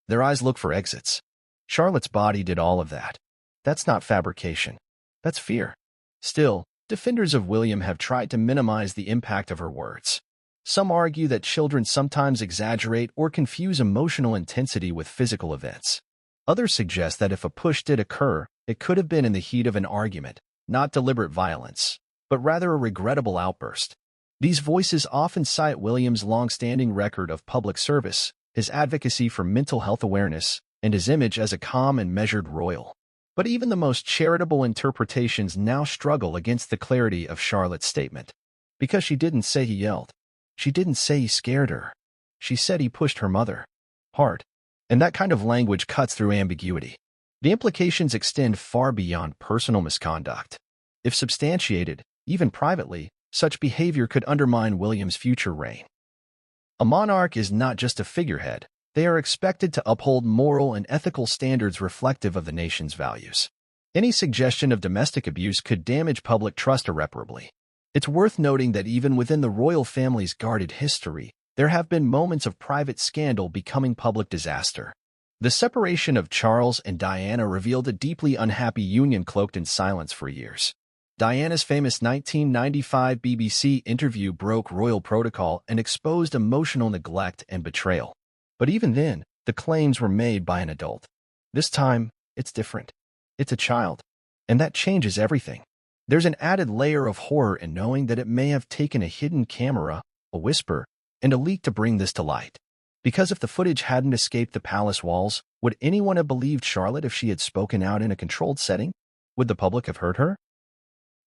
C: Their eyes look for exits. Charlotte's body did all of that. That's not fabrication. That's fear. Still, defenders of William have tried to minimize the impact of her words. Some argue that children sometimes exaggerate or confuse emotional intensity with physical events. Others suggest that if a push did occur, it could have been in the heat of an argument, not deliberate violence, but rather a regrettable outburst. These voices often cite William's long-standing record of public service, his advocacy for mental health awareness, and his image as a calm and measured royal. But even the most charitable interpretations now struggle against the clarity of Charlotte's statement. Because she didn't say he yelled. She didn't say he scared her. She said he pushed her mother hard. And that kind of language cuts through ambiguity. The implications extend far beyond personal misconduct. If substantiated, even privately, such behavior could undermine William's future reign. A monarch is not just a figurehead. They are expected to uphold moral and ethical standards reflective of the nation's values. Any suggestion of domestic abuse could damage public trust irreparably. It's worth noting that even within the royal family's guarded history, there have been moments of private scandal becoming public disaster. The separation of Charles and Diana revealed a deeply unhappy union cloaked in silence for years. Diana's famous 1995 BBC interview broke royal protocol and exposed emotional neglect and betrayal. But even then, the claims were made by an adult. This time, it's different. It's a child. And that changes everything. There's an added layer of horror in knowing that it may have taken a hidden camera, a whisper, and a leak to bring this to light. Because if the footage hadn't escaped the palace walls, would anyone have believed Charlotte if she had spoken out in a controlled setting? Would the public have heard her?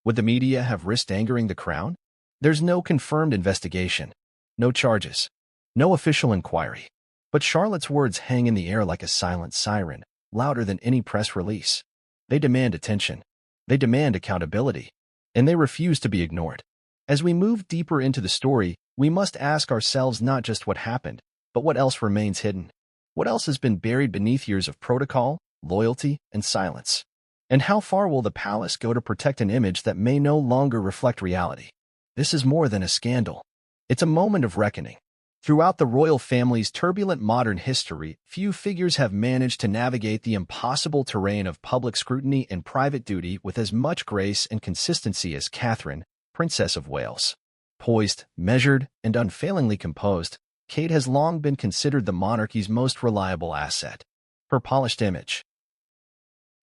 C: Would the media have risked angering the crown? There's no confirmed investigation. No charges. No official inquiry. But Charlotte's words hang in the air like a silent siren, louder than any press release. They demand attention. They demand accountability. And they refuse to be ignored. As we move deeper into the story, we must ask ourselves not just what happened, but what else remains hidden. What else has been buried beneath years of protocol, loyalty, and silence? And how far will the palace go to protect an image that may no longer reflect reality? This is more than a scandal. It's a moment of reckoning. Throughout the royal family's turbulent modern history, few figures have managed to navigate the impossible terrain of public scrutiny and private duty with as much grace and consistency as Catherine, Princess of Wales. Poised, measured, and unfailingly composed, Kate has long been considered the monarchy's most reliable asset. Her polished image.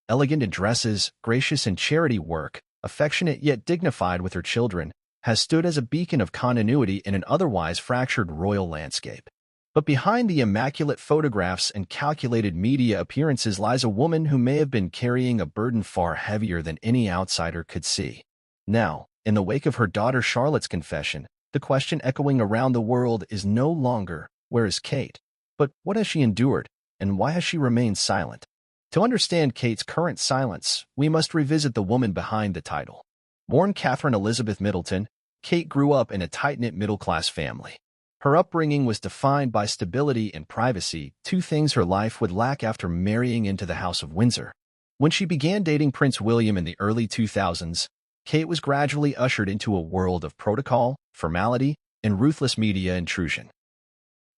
C: Elegant in dresses, gracious in charity work, affectionate yet dignified with her children, has stood as a beacon of continuity in an otherwise fractured royal landscape. But behind the immaculate photographs and calculated media appearances lies a woman who may have been carrying a burden far heavier than any outsider could see. Now, in the wake of her daughter Charlotte's confession, the question echoing around the world is no longer, where is Kate? But what has she endured, and why has she remained silent? To understand Kate's current silence, we must revisit the woman behind the title. Born Catherine Elizabeth Middleton, Kate grew up in a tight-knit middle-class family. Her upbringing was defined by stability and privacy, two things her life would lack after marrying into the House of Windsor. When she began dating Prince William in the early 2000s, Kate was gradually ushered into a world of protocol, formality, and ruthless media intrusion.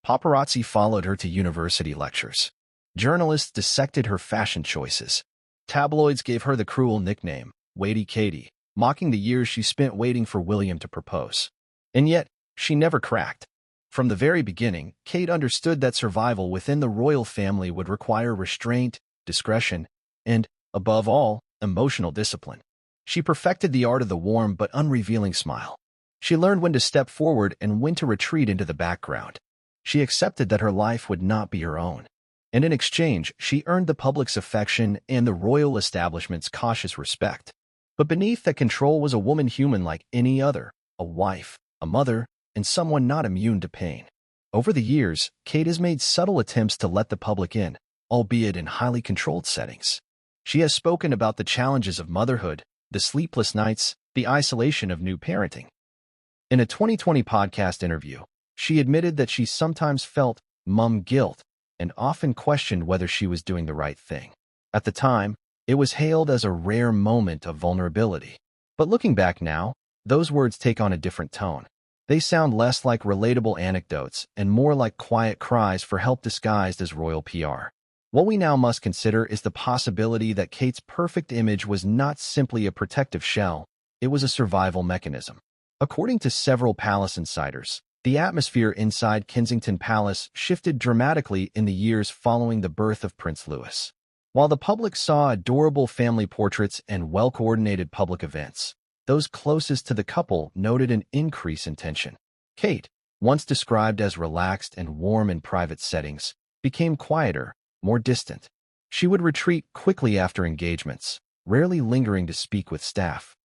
C: Paparazzi followed her to university lectures. Journalists dissected her fashion choices. Tabloids gave her the cruel nickname, Waity Katie, mocking the years she spent waiting for William to propose. And yet, she never cracked. From the very beginning, Kate understood that survival within the royal family would require restraint, discretion, and, above all, emotional discipline. She perfected the art of the warm but unrevealing smile. She learned when to step forward and when to retreat into the background. She accepted that her life would not be her own. And in exchange, she earned the public's affection and the royal establishment's cautious respect. But beneath that control was a woman human like any other, a wife, a mother, and someone not immune to pain. Over the years, Kate has made subtle attempts to let the public in, albeit in highly controlled settings. She has spoken about the challenges of motherhood, the sleepless nights, the isolation of new parenting. In a 2020 podcast interview, she admitted that she sometimes felt mom guilt and often questioned whether she was doing the right thing. At the time, it was hailed as a rare moment of vulnerability. But looking back now, those words take on a different tone. They sound less like relatable anecdotes and more like quiet cries for help disguised as royal PR. What we now must consider is the possibility that Kate's perfect image was not simply a protective shell, it was a survival mechanism. According to several palace insiders, the atmosphere inside Kensington Palace shifted dramatically in the years following the birth of Prince Louis. While the public saw adorable family portraits and well-coordinated public events, those closest to the couple noted an increase in tension. Kate, once described as relaxed and warm in private settings, became quieter, more distant. She would retreat quickly after engagements, rarely lingering to speak with staff.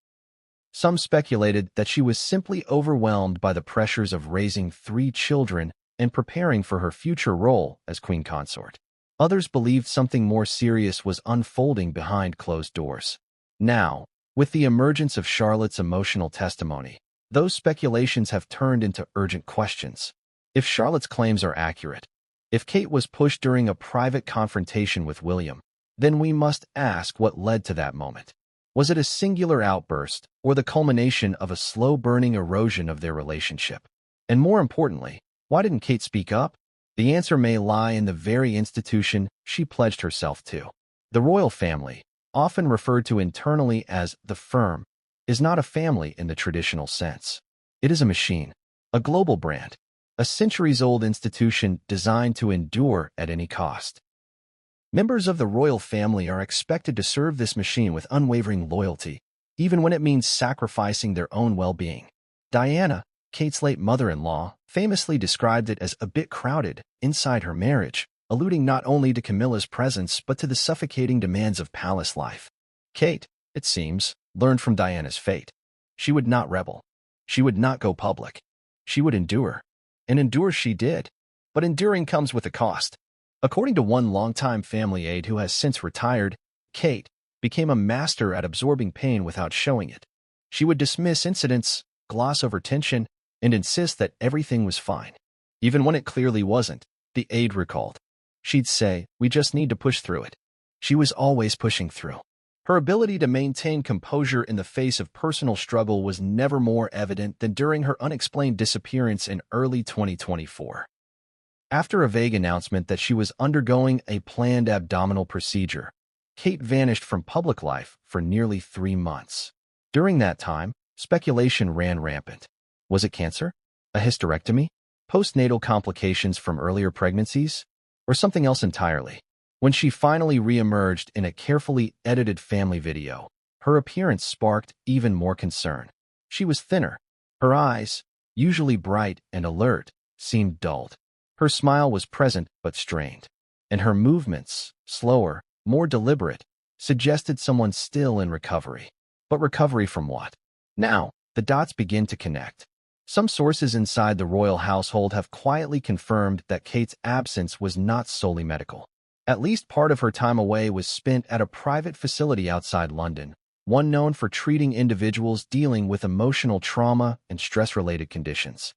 C: Some speculated that she was simply overwhelmed by the pressures of raising 3 children and preparing for her future role as queen consort. Others believed something more serious was unfolding behind closed doors. Now, with the emergence of Charlotte's emotional testimony, those speculations have turned into urgent questions. If Charlotte's claims are accurate, if Kate was pushed during a private confrontation with William, then we must ask what led to that moment. Was it a singular outburst or the culmination of a slow-burning erosion of their relationship? And more importantly, why didn't Kate speak up? The answer may lie in the very institution she pledged herself to. The royal family, often referred to internally as the firm, is not a family in the traditional sense. It is a machine, a global brand, a centuries-old institution designed to endure at any cost. Members of the royal family are expected to serve this machine with unwavering loyalty, even when it means sacrificing their own well-being. Diana, Kate's late mother-in-law, famously described it as a bit crowded inside her marriage, alluding not only to Camilla's presence but to the suffocating demands of palace life. Kate, it seems, learned from Diana's fate. She would not rebel. She would not go public. She would endure. And endure she did. But enduring comes with a cost. According to one longtime family aide who has since retired, Kate became a master at absorbing pain without showing it. She would dismiss incidents, gloss over tension, and insist that everything was fine. Even when it clearly wasn't, the aide recalled. She'd say, "We just need to push through it." She was always pushing through. Her ability to maintain composure in the face of personal struggle was never more evident than during her unexplained disappearance in early 2024. After a vague announcement that she was undergoing a planned abdominal procedure, Kate vanished from public life for nearly 3 months. During that time, speculation ran rampant. Was it cancer? A hysterectomy? Postnatal complications from earlier pregnancies? Or something else entirely? When she finally re-emerged in a carefully edited family video, her appearance sparked even more concern. She was thinner. Her eyes, usually bright and alert, seemed dulled. Her smile was present but strained, and her movements, slower, more deliberate, suggested someone still in recovery. But recovery from what? Now, the dots begin to connect. Some sources inside the royal household have quietly confirmed that Kate's absence was not solely medical. At least part of her time away was spent at a private facility outside London, one known for treating individuals dealing with emotional trauma and stress-related conditions.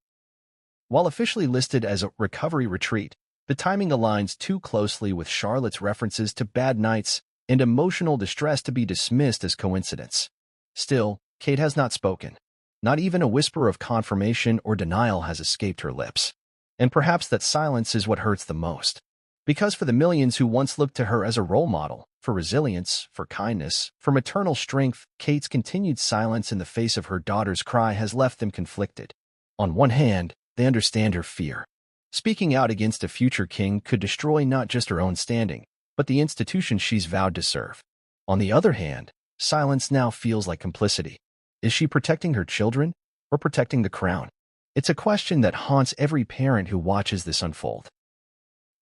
C: While officially listed as a recovery retreat, the timing aligns too closely with Charlotte's references to bad nights and emotional distress to be dismissed as coincidence. Still, Kate has not spoken. Not even a whisper of confirmation or denial has escaped her lips. And perhaps that silence is what hurts the most. Because for the millions who once looked to her as a role model, for resilience, for kindness, for maternal strength, Kate's continued silence in the face of her daughter's cry has left them conflicted. On one hand, they understand her fear. Speaking out against a future king could destroy not just her own standing, but the institution she's vowed to serve. On the other hand, silence now feels like complicity. Is she protecting her children or protecting the crown? It's a question that haunts every parent who watches this unfold.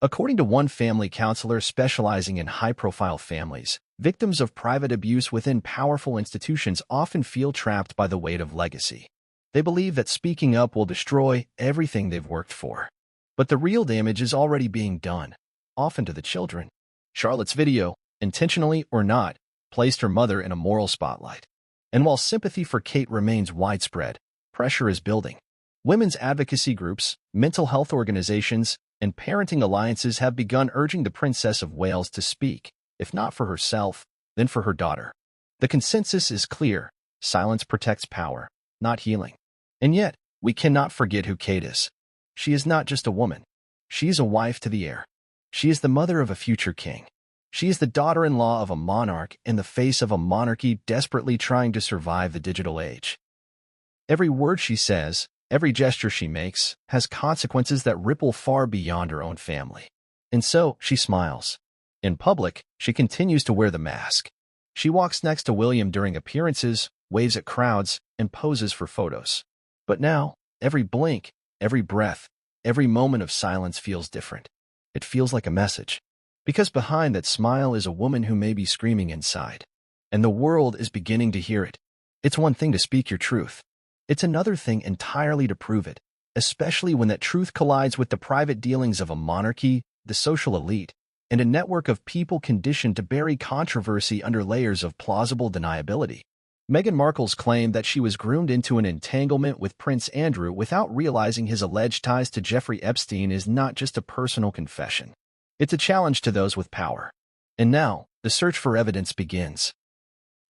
C: According to one family counselor specializing in high-profile families, victims of private abuse within powerful institutions often feel trapped by the weight of legacy. They believe that speaking up will destroy everything they've worked for. But the real damage is already being done, often to the children. Charlotte's video, intentionally or not, placed her mother in a moral spotlight. And while sympathy for Kate remains widespread, pressure is building. Women's advocacy groups, mental health organizations, and parenting alliances have begun urging the Princess of Wales to speak, if not for herself, then for her daughter. The consensus is clear: silence protects power, not healing. And yet, we cannot forget who Kate is. She is not just a woman. She is a wife to the heir. She is the mother of a future king. She is the daughter-in-law of a monarch in the face of a monarchy desperately trying to survive the digital age. Every word she says, every gesture she makes, has consequences that ripple far beyond her own family. And so, she smiles. In public, she continues to wear the mask. She walks next to William during appearances, waves at crowds, and poses for photos. But now, every blink, every breath, every moment of silence feels different. It feels like a message. Because behind that smile is a woman who may be screaming inside. And the world is beginning to hear it. It's one thing to speak your truth. It's another thing entirely to prove it, especially when that truth collides with the private dealings of a monarchy, the social elite, and a network of people conditioned to bury controversy under layers of plausible deniability. Meghan Markle's claim that she was groomed into an entanglement with Prince Andrew without realizing his alleged ties to Jeffrey Epstein is not just a personal confession. It's a challenge to those with power. And now, the search for evidence begins.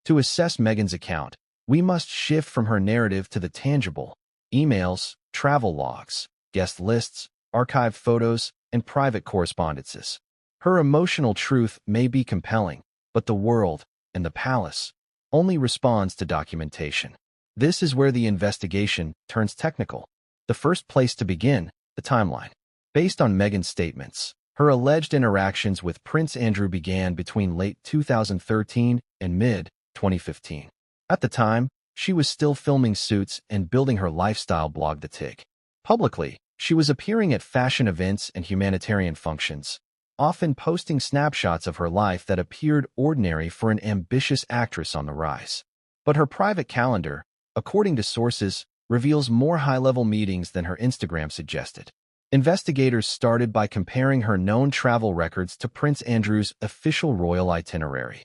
C: To assess Meghan's account, we must shift from her narrative to the tangible: emails, travel logs, guest lists, archived photos, and private correspondences. Her emotional truth may be compelling, but the world, and the palace, only responds to documentation. This is where the investigation turns technical. The first place to begin: the timeline. Based on Meghan's statements, her alleged interactions with Prince Andrew began between late 2013 and mid-2015. At the time, she was still filming Suits and building her lifestyle blog The Tig. Publicly, she was appearing at fashion events and humanitarian functions, often posting snapshots of her life that appeared ordinary for an ambitious actress on the rise. But her private calendar, according to sources, reveals more high-level meetings than her Instagram suggested. Investigators started by comparing her known travel records to Prince Andrew's official royal itinerary.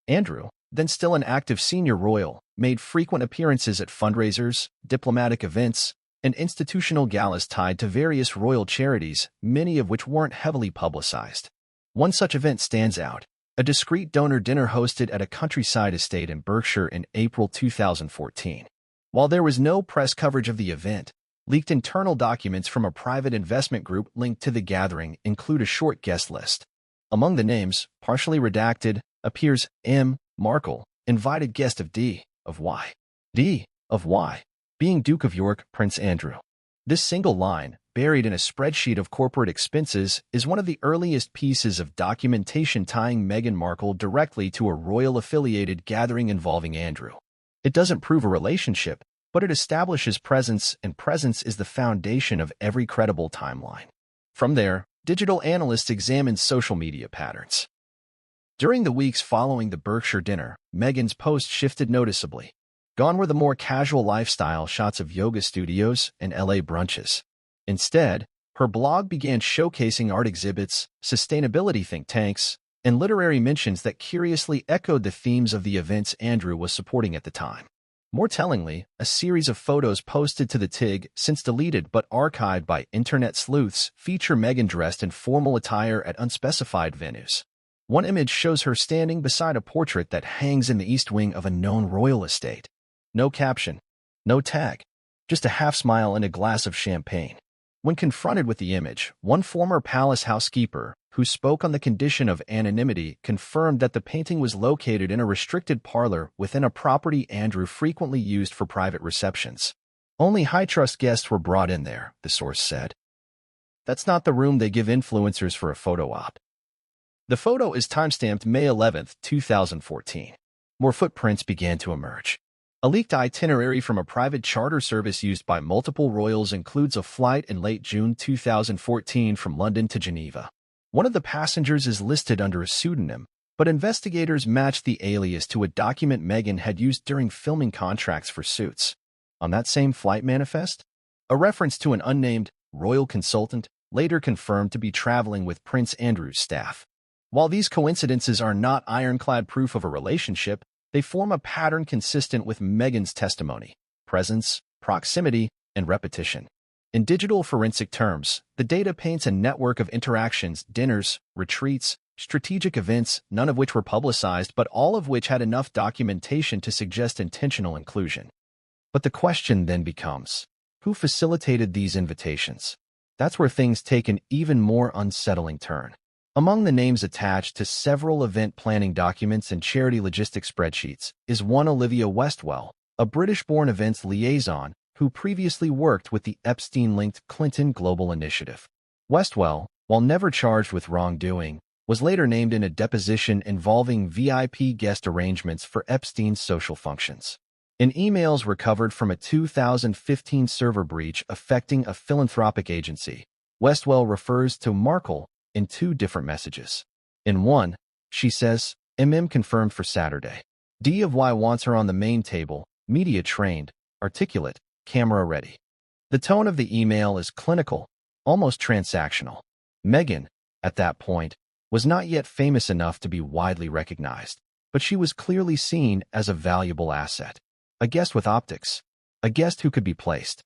C: Andrew, then still an active senior royal, made frequent appearances at fundraisers, diplomatic events, and institutional galas tied to various royal charities, many of which weren't heavily publicized. One such event stands out: a discreet donor dinner hosted at a countryside estate in Berkshire in April 2014. While there was no press coverage of the event, leaked internal documents from a private investment group linked to the gathering include a short guest list. Among the names, partially redacted, appears M. Markle, invited guest of D. of Y. D. of Y. being Duke of York, Prince Andrew. This single line, buried in a spreadsheet of corporate expenses, is one of the earliest pieces of documentation tying Meghan Markle directly to a royal-affiliated gathering involving Andrew. It doesn't prove a relationship, but it establishes presence, and presence is the foundation of every credible timeline. From there, digital analysts examined social media patterns. During the weeks following the Berkshire dinner, Meghan's posts shifted noticeably. Gone were the more casual lifestyle shots of yoga studios and LA brunches. Instead, her blog began showcasing art exhibits, sustainability think tanks, and literary mentions that curiously echoed the themes of the events Andrew was supporting at the time. More tellingly, a series of photos posted to the Tig, since deleted but archived by internet sleuths, feature Meghan dressed in formal attire at unspecified venues. One image shows her standing beside a portrait that hangs in the east wing of a known royal estate. No caption, no tag, just a half smile and a glass of champagne. When confronted with the image, one former palace housekeeper, who spoke on the condition of anonymity, confirmed that the painting was located in a restricted parlor within a property Andrew frequently used for private receptions. Only high-trust guests were brought in there, the source said. That's not the room they give influencers for a photo op. The photo is timestamped May 11, 2014. More footprints began to emerge. A leaked itinerary from a private charter service used by multiple royals includes a flight in late June 2014 from London to Geneva. One of the passengers is listed under a pseudonym, but investigators matched the alias to a document Meghan had used during filming contracts for Suits. On that same flight manifest, a reference to an unnamed royal consultant later confirmed to be traveling with Prince Andrew's staff. While these coincidences are not ironclad proof of a relationship, they form a pattern consistent with Meghan's testimony, presence, proximity, and repetition. In digital forensic terms, the data paints a network of interactions, dinners, retreats, strategic events, none of which were publicized, but all of which had enough documentation to suggest intentional inclusion. But the question then becomes, who facilitated these invitations? That's where things take an even more unsettling turn. Among the names attached to several event planning documents and charity logistics spreadsheets is one Olivia Westwell, a British-born events liaison who previously worked with the Epstein-linked Clinton Global Initiative. Westwell, while never charged with wrongdoing, was later named in a deposition involving VIP guest arrangements for Epstein's social functions. In emails recovered from a 2015 server breach affecting a philanthropic agency, Westwell refers to Markle in two different messages. In one, she says, confirmed for Saturday. D of Y wants her on the main table, media trained, articulate, camera ready. The tone of the email is clinical, almost transactional. Meghan, at that point, was not yet famous enough to be widely recognized, but she was clearly seen as a valuable asset. A guest with optics. A guest who could be placed.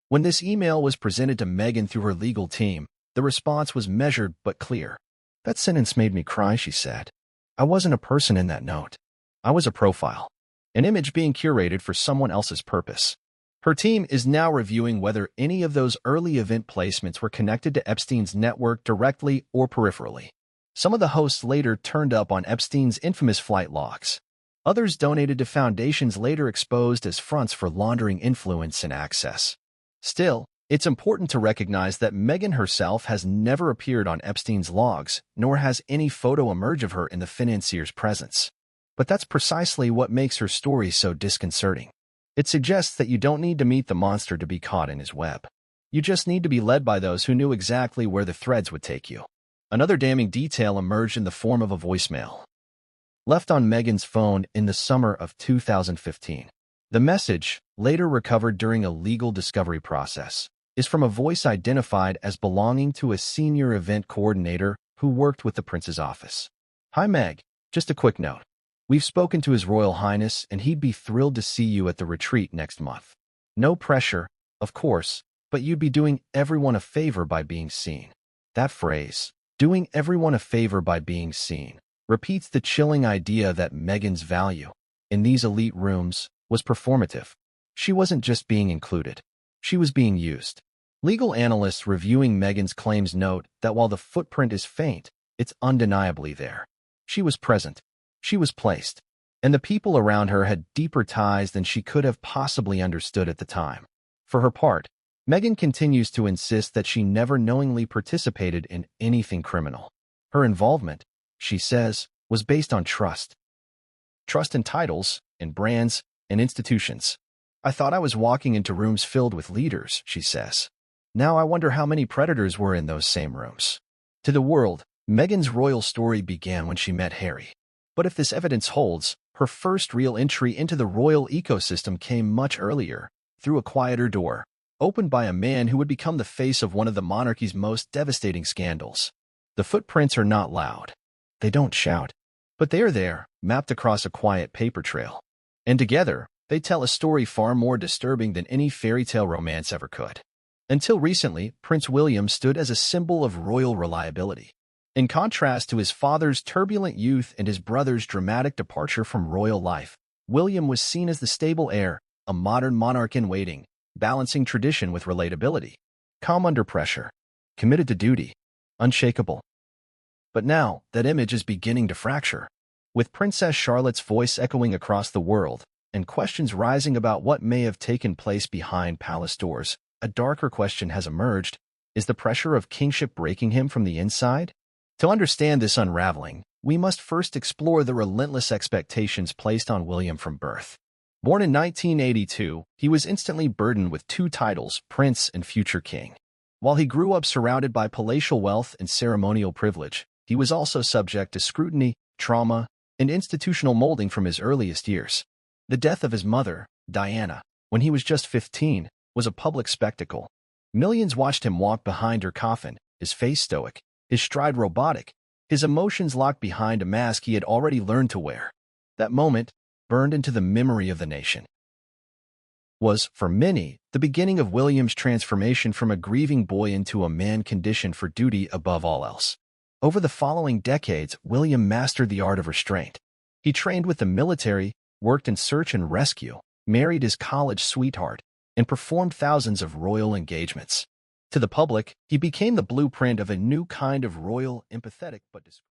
C: When this email was presented to Meghan through her legal team, the response was measured but clear. That sentence made me cry, she said. I wasn't a person in that note. I was a profile. An image being curated for someone else's purpose. Her team is now reviewing whether any of those early event placements were connected to Epstein's network directly or peripherally. Some of the hosts later turned up on Epstein's infamous flight logs. Others donated to foundations later exposed as fronts for laundering influence and access. Still, it's important to recognize that Meghan herself has never appeared on Epstein's logs, nor has any photo emerge of her in the financier's presence. But that's precisely what makes her story so disconcerting. It suggests that you don't need to meet the monster to be caught in his web. You just need to be led by those who knew exactly where the threads would take you. Another damning detail emerged in the form of a voicemail left on Meghan's phone in the summer of 2015. The message, later recovered during a legal discovery process, is from a voice identified as belonging to a senior event coordinator who worked with the prince's office. Hi Meg, just a quick note. We've spoken to His Royal Highness and he'd be thrilled to see you at the retreat next month. No pressure, of course, but you'd be doing everyone a favor by being seen. That phrase, doing everyone a favor by being seen, repeats the chilling idea that Meghan's value, in these elite rooms, was performative. She wasn't just being included. She was being used. Legal analysts reviewing Meghan's claims note that while the footprint is faint, it's undeniably there. She was present. She was placed. And the people around her had deeper ties than she could have possibly understood at the time. For her part, Meghan continues to insist that she never knowingly participated in anything criminal. Her involvement, she says, was based on trust. Trust in titles, in brands, and institutions. I thought I was walking into rooms filled with leaders, she says. Now I wonder how many predators were in those same rooms. To the world, Meghan's royal story began when she met Harry. But if this evidence holds, her first real entry into the royal ecosystem came much earlier, through a quieter door, opened by a man who would become the face of one of the monarchy's most devastating scandals. The footprints are not loud. They don't shout. But they are there, mapped across a quiet paper trail. And together, they tell a story far more disturbing than any fairy tale romance ever could. Until recently, Prince William stood as a symbol of royal reliability. In contrast to his father's turbulent youth and his brother's dramatic departure from royal life, William was seen as the stable heir, a modern monarch in waiting, balancing tradition with relatability. Calm under pressure, committed to duty, unshakable. But now, that image is beginning to fracture. With Princess Charlotte's voice echoing across the world, and questions rising about what may have taken place behind palace doors, a darker question has emerged. Is the pressure of kingship breaking him from the inside? To understand this unraveling, we must first explore the relentless expectations placed on William from birth. Born in 1982, he was instantly burdened with two titles, prince and future king. While he grew up surrounded by palatial wealth and ceremonial privilege, he was also subject to scrutiny, trauma, and institutional molding from his earliest years. The death of his mother, Diana, when he was just 15, was a public spectacle. Millions watched him walk behind her coffin, his face stoic, his stride robotic, his emotions locked behind a mask he had already learned to wear. That moment, burned into the memory of the nation, was, for many, the beginning of William's transformation from a grieving boy into a man conditioned for duty above all else. Over the following decades, William mastered the art of restraint. He trained with the military, worked in search and rescue, married his college sweetheart, and performed thousands of royal engagements. To the public, he became the blueprint of a new kind of royal, empathetic but discreet.